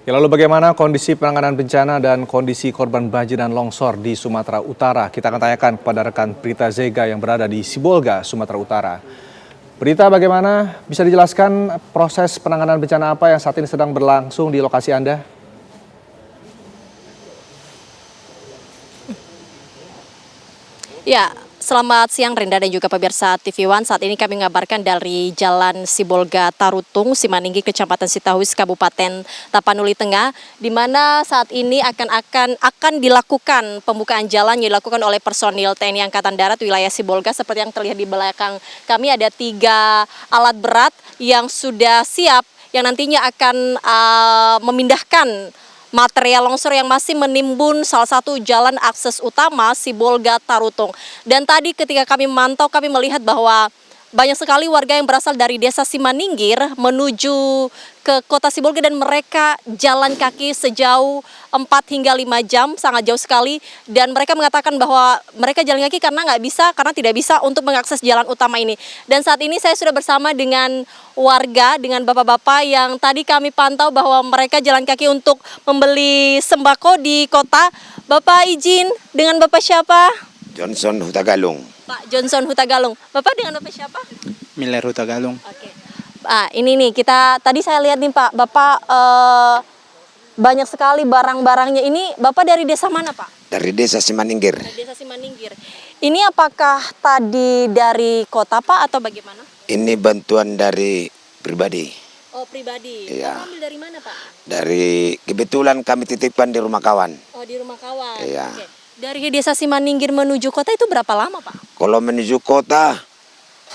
Ya, lalu bagaimana kondisi penanganan bencana dan kondisi korban banjir dan longsor di Sumatera Utara? Kita akan tanyakan kepada rekan Prita Zega yang berada di Sibolga, Sumatera Utara. Prita, bagaimana bisa dijelaskan proses penanganan bencana apa yang saat ini sedang berlangsung di lokasi Anda? Ya, selamat siang Rinda dan juga pemirsa TV One. Saat ini kami mengabarkan dari Jalan Sibolga Tarutung, Simaninggi, Kecamatan Sitahus, Kabupaten Tapanuli Tengah, di mana saat ini akan dilakukan pembukaan jalan yang dilakukan oleh personil TNI Angkatan Darat wilayah Sibolga. Seperti yang terlihat di belakang kami ada 3 alat berat yang sudah siap yang nantinya akan memindahkan material longsor yang masih menimbun salah satu jalan akses utama Sibolga Tarutung. Dan tadi ketika kami memantau, kami melihat bahwa banyak sekali warga yang berasal dari desa Simaningir menuju ke kota Sibolga dan mereka jalan kaki sejauh 4 hingga 5 jam, sangat jauh sekali. Dan mereka mengatakan bahwa mereka jalan kaki karena tidak bisa untuk mengakses jalan utama ini. Dan saat ini saya sudah bersama dengan warga, dengan bapak-bapak yang tadi kami pantau bahwa mereka jalan kaki untuk membeli sembako di kota. Bapak izin, dengan Bapak siapa? Johnson Hutagalung. Pak Johnson Hutagalung. Bapak dengan Bapak siapa? Miller Hutagalung. Oke. Ini nih tadi saya lihat nih Pak, Bapak banyak sekali barang-barangnya. Ini Bapak dari desa mana Pak? Dari desa Simaningir. Dari desa Simaningir. Ini apakah tadi dari kota Pak atau bagaimana? Ini bantuan dari pribadi. Oh, pribadi. Iya. Bapak ambil dari mana Pak? Dari kebetulan kami titipkan di rumah kawan. Oh, di rumah kawan. Iya. Oke. Dari desa Simaningir menuju kota itu berapa lama Pak? Kalau menuju kota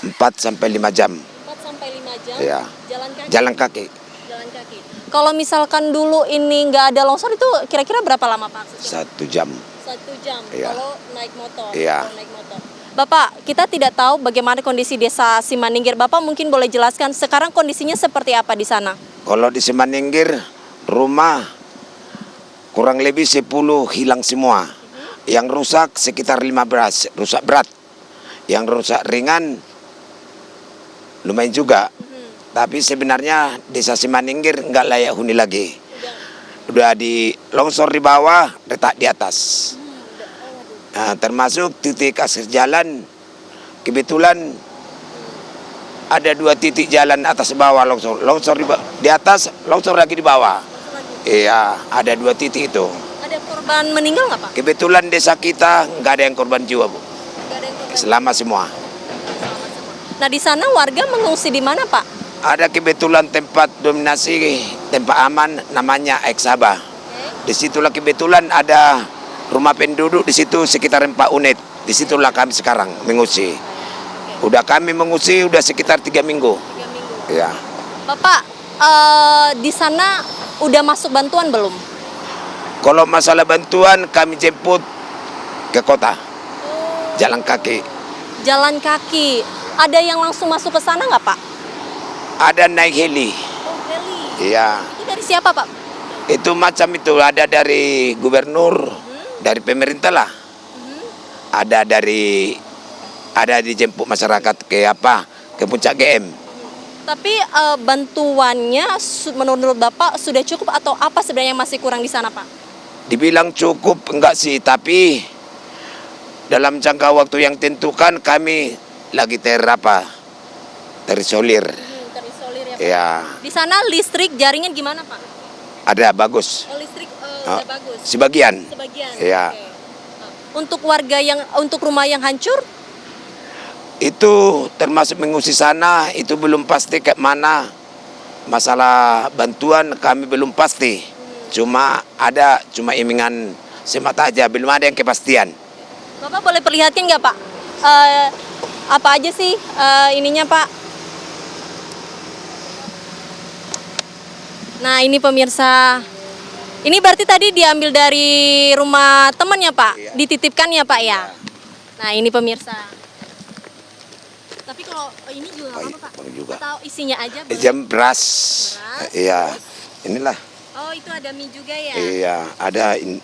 4 sampai 5 jam. 4 sampai 5 jam. Iya. Jalan kaki. Jalan kaki. Jalan kaki. Kalau misalkan dulu ini nggak ada longsor itu kira-kira berapa lama Pak? 1 jam. 1 jam. Iya. Kalau naik motor. Iya. Kalau naik motor. Bapak, kita tidak tahu bagaimana kondisi desa Simaningir. Bapak mungkin boleh jelaskan sekarang kondisinya seperti apa di sana? Kalau di Simaningir rumah kurang lebih 10 hilang semua. Yang rusak sekitar 15, rusak berat. Yang rusak ringan lumayan juga. Tapi sebenarnya desa Simaningir nggak layak huni lagi. Udah di longsor di bawah, retak di atas. Nah, termasuk titik akses jalan, kebetulan ada 2 titik jalan atas bawah longsor. Longsor di atas, longsor lagi di bawah. Iya, ada 2 titik itu. Ada korban meninggal nggak Pak? Kebetulan desa kita nggak ada yang korban jiwa, Bu. Nggak ada yang korban. Selama semua. Nah di sana warga mengungsi di mana Pak? Ada kebetulan tempat dominasi, tempat aman namanya Eksaba. Disitulah kebetulan ada rumah penduduk di situ sekitar 4 unit. Disitulah kami sekarang mengungsi. Udah kami mengungsi udah sekitar 3 minggu. 3 minggu. Ya. Bapak, di sana udah masuk bantuan belum? Kalau masalah bantuan kami jemput ke kota. Jalan kaki. Jalan kaki. Ada yang langsung masuk ke sana nggak Pak? Ada naik heli. Oh, heli. Iya. Itu dari siapa Pak? Itu macam itu, ada dari gubernur, dari pemerintah lah. Ada dijemput masyarakat ke Puncak GM. Tapi bantuannya menurut Bapak sudah cukup atau apa sebenarnya yang masih kurang di sana Pak? Dibilang cukup enggak sih, tapi dalam jangka waktu yang tentukan kami lagi terisolir. Terisolir ya Pak? Ya. Di sana listrik jaringan gimana Pak? Ada bagus. Oh, listrik udah bagus. Sebagian. Sebagian. Ya. Oke. Untuk rumah yang hancur? Itu termasuk mengungsi sana, itu belum pasti ke mana. Masalah bantuan kami belum pasti. Cuma imingan semata aja, belum ada yang kepastian. Bapak boleh perlihatkan nggak Pak? Apa aja sih ininya Pak? Nah ini pemirsa, ini berarti tadi diambil dari rumah temannya Pak, Iya. dititipkan ya Pak ya? Nah ini pemirsa. Tapi kalau ini juga nggak apa-apa Pak? Juga. Atau isinya aja? Boleh? Jam beras. Iya. Inilah. Oh itu ada mie juga ya? Iya, ada mie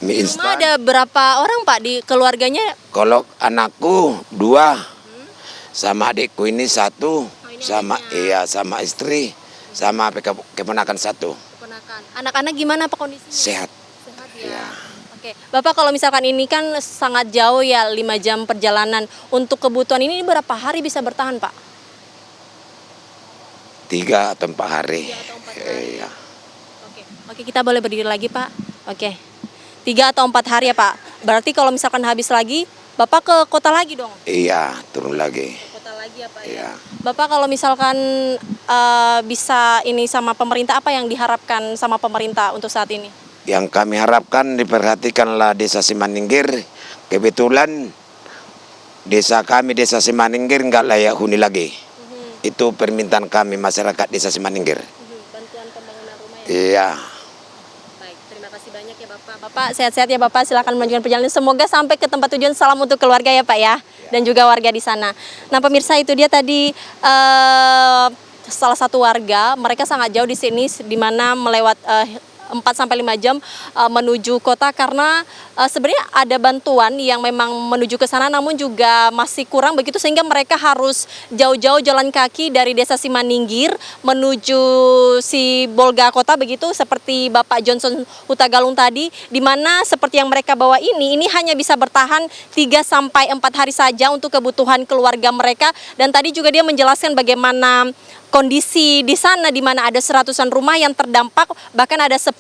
Di rumah instan. ada berapa orang Pak di keluarganya? Kalau anakku 2, sama adikku ini 1, ini sama adiknya. sama istri, sama keponakan 1. Keponakan. Anak-anak gimana Pak kondisinya? sehat. Sehat ya. Ya. Oke, Bapak kalau misalkan ini kan sangat jauh ya 5 jam perjalanan. Untuk kebutuhan ini berapa hari bisa bertahan Pak? 3 atau 4 hari. 3 atau 4 hari. Iya. Oke, kita boleh berdiri lagi Pak. Oke, 3 atau 4 hari ya Pak. Berarti kalau misalkan habis lagi, Bapak ke kota lagi dong? Iya, turun lagi. Kota lagi ya Pak ya. Iya. Bapak kalau misalkan bisa ini sama pemerintah, apa yang diharapkan sama pemerintah untuk saat ini? Yang kami harapkan diperhatikanlah desa Simaningkir. Kebetulan desa kami, desa Simaningkir, nggak layak huni lagi. Itu permintaan kami masyarakat desa Simaningkir. Bantuan pembangunan rumah ya? Iya. Baik, terima kasih banyak ya Bapak. Bapak sehat-sehat ya Bapak, silakan melanjutkan perjalanan. Semoga sampai ke tempat tujuan. Salam untuk keluarga ya Pak ya, dan juga warga di sana. Nah pemirsa, itu dia tadi salah satu warga, mereka sangat jauh di sini, di mana melewat 4-5 jam menuju kota karena sebenarnya ada bantuan yang memang menuju ke sana namun juga masih kurang begitu sehingga mereka harus jauh-jauh jalan kaki dari desa Simaningkir menuju Sibolga kota begitu seperti Bapak Johnson Hutagalung tadi, di mana seperti yang mereka bawa ini hanya bisa bertahan 3-4 hari saja untuk kebutuhan keluarga mereka. Dan tadi juga dia menjelaskan bagaimana kondisi di sana, di mana ada 100-an rumah yang terdampak, bahkan ada 10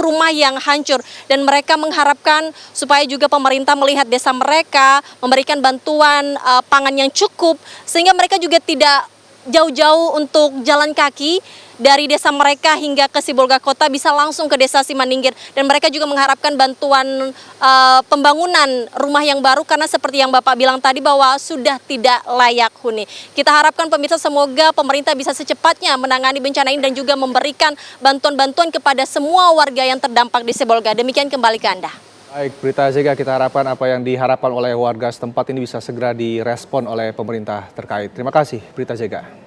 rumah yang hancur. Dan mereka mengharapkan supaya juga pemerintah melihat desa mereka, memberikan bantuan pangan yang cukup, sehingga mereka juga tidak jauh-jauh untuk jalan kaki dari desa mereka hingga ke Sibolga kota, bisa langsung ke desa Simaningkir. Dan mereka juga mengharapkan bantuan pembangunan rumah yang baru karena seperti yang Bapak bilang tadi bahwa sudah tidak layak huni. Kita harapkan pemirsa semoga pemerintah bisa secepatnya menangani bencana ini dan juga memberikan bantuan-bantuan kepada semua warga yang terdampak di Sibolga. Demikian, kembali ke Anda. Baik, Prita Zega, kita harapkan apa yang diharapkan oleh warga setempat ini bisa segera direspon oleh pemerintah terkait. Terima kasih, Prita Zega.